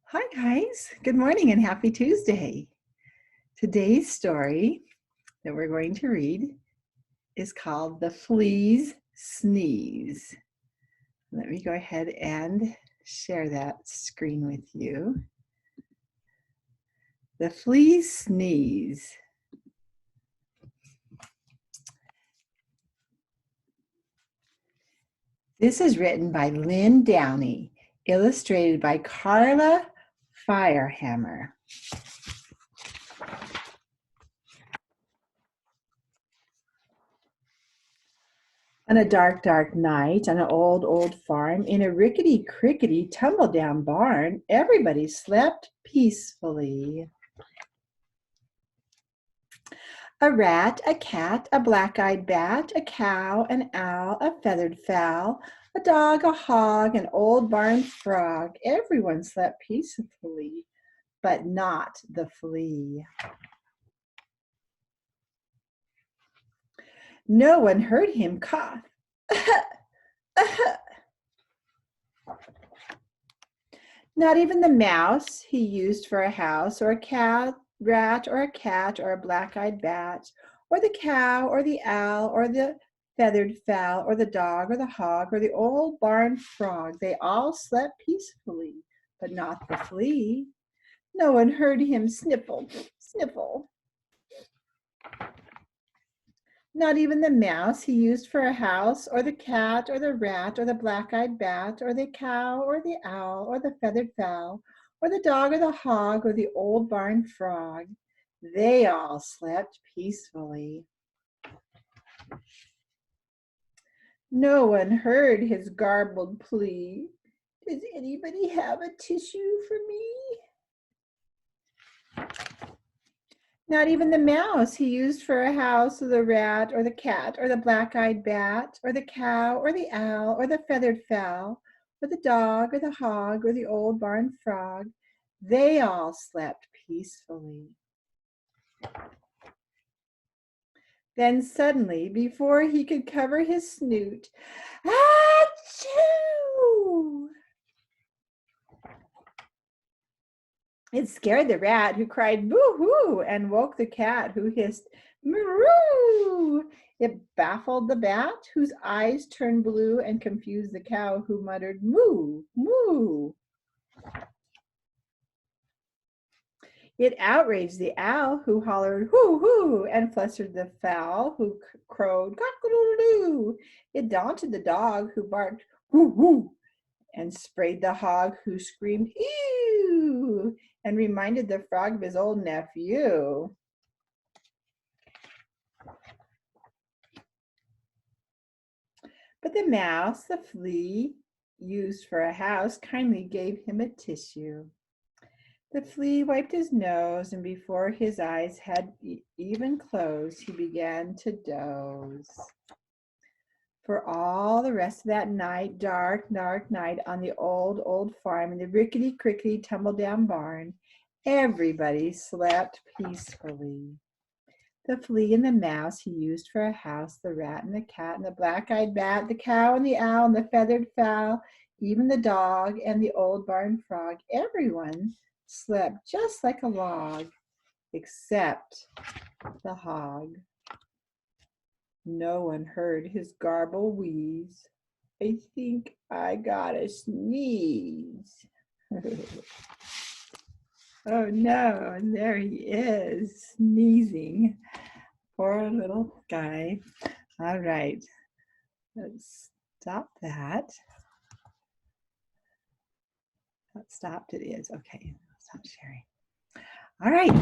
Hi guys, good morning and happy Tuesday. Today's story that we're going to read is called The Flea's Sneeze. Let me go ahead and share that screen with you. The Flea's Sneeze. This is written by Lynn Downey, illustrated by Carla Firehammer. On a dark, dark night on an old, old farm in a rickety-crickety tumble-down barn, everybody slept peacefully. A rat, a cat, a black-eyed bat, a cow, an owl, a feathered fowl, a dog, a hog, an old barn frog. Everyone slept peacefully, but not the flea. No one heard him cough. Not even the mouse he used for a house, or a rat, or a cat, or a black-eyed bat, or the cow, or the owl, or the feathered fowl, or the dog, or the hog, or the old barn frog. They all slept peacefully, but not the flea. No one heard him sniffle, sniffle. Not even the mouse he used for a house, or the cat, or the rat, or the black-eyed bat, or the cow, or the owl, or the feathered fowl, or the dog, or the hog, or the old barn frog. They all slept peacefully. No one heard his garbled plea. Does anybody have a tissue for me? Not even the mouse he used for a house, or the rat, or the cat, or the black-eyed bat, or the cow, or the owl, or the feathered fowl, or the dog, or the hog, or the old barn frog. They all slept peacefully. Then suddenly, before he could cover his snoot, achoo! It scared the rat, who cried boo-hoo, and woke the cat, who hissed moo. It baffled the bat, whose eyes turned blue, and confused the cow, who muttered moo, moo. It outraged the owl, who hollered hoo-hoo, and flustered the fowl, who crowed cock-a-doodle-doo. It daunted the dog, who barked hoo-hoo, and sprayed the hog, who screamed ew, and reminded the frog of his old nephew. But the mouse the flea used for a house kindly gave him a tissue. The flea wiped his nose, and before his eyes had even closed, he began to doze. For all the rest of that night, dark, dark night on the old, old farm in the rickety-crickety tumble-down barn, everybody slept peacefully. The flea and the mouse he used for a house, the rat and the cat and the black-eyed bat, the cow and the owl and the feathered fowl, even the dog and the old barn frog, everyone slept just like a log, except the hog. No one heard his garble wheeze. I think I got a sneeze. Oh no, and there he is, sneezing. Poor little guy. All right, let's stop that. That stopped, it is. Okay, stop sharing. All right,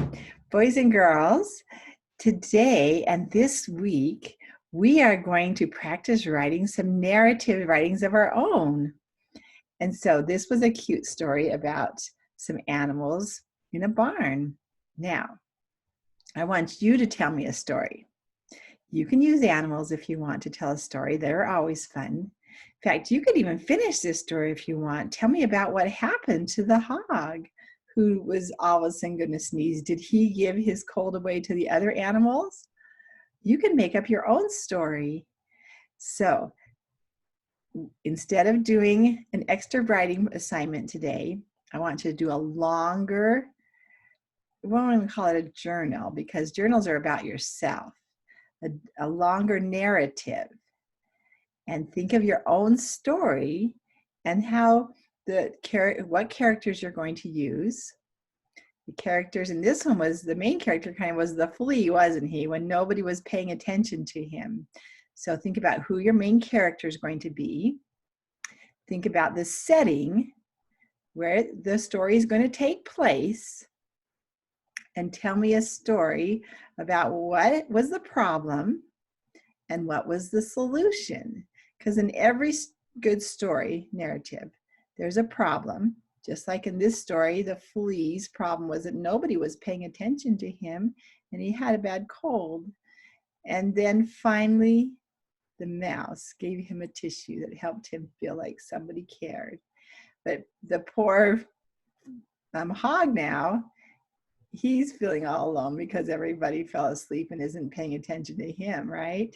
boys and girls, today and this week, we are going to practice writing some narrative writings of our own. And so this was a cute story about some animals in a barn. Now, I want you to tell me a story. You can use animals if you want to tell a story. They're always fun. In fact, you could even finish this story if you want. Tell me about what happened to the hog who was all of a sudden going to sneeze. Did he give his cold away to the other animals? You can make up your own story. So instead of doing an extra writing assignment today, I want you to do a longer, we won't even call it a journal because journals are about yourself, a longer narrative. And think of your own story and how what characters you're going to use. The characters in this one was, the main character kind of was the flea, wasn't he, when nobody was paying attention to him. So think about who your main character is going to be. Think about the setting where the story is going to take place, and tell me a story about what was the problem and what was the solution. Because in every good story narrative, there's a problem. Just like in this story, the flea's problem was that nobody was paying attention to him and he had a bad cold. And then finally, the mouse gave him a tissue that helped him feel like somebody cared. But the poor hog now, he's feeling all alone because everybody fell asleep and isn't paying attention to him, right?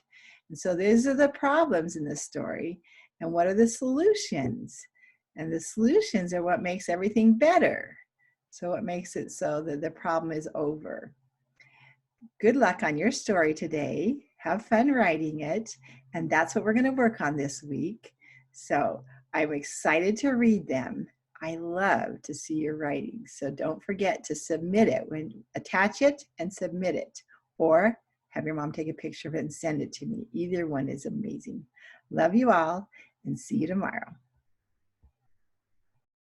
And so these are the problems in this story. And what are the solutions? And the solutions are what makes everything better. So what makes it so that the problem is over. Good luck on your story today. Have fun writing it. And that's what we're going to work on this week. So I'm excited to read them. I love to see your writing. So don't forget to submit it, attach it and submit it, or have your mom take a picture of it and send it to me. Either one is amazing. Love you all and see you tomorrow.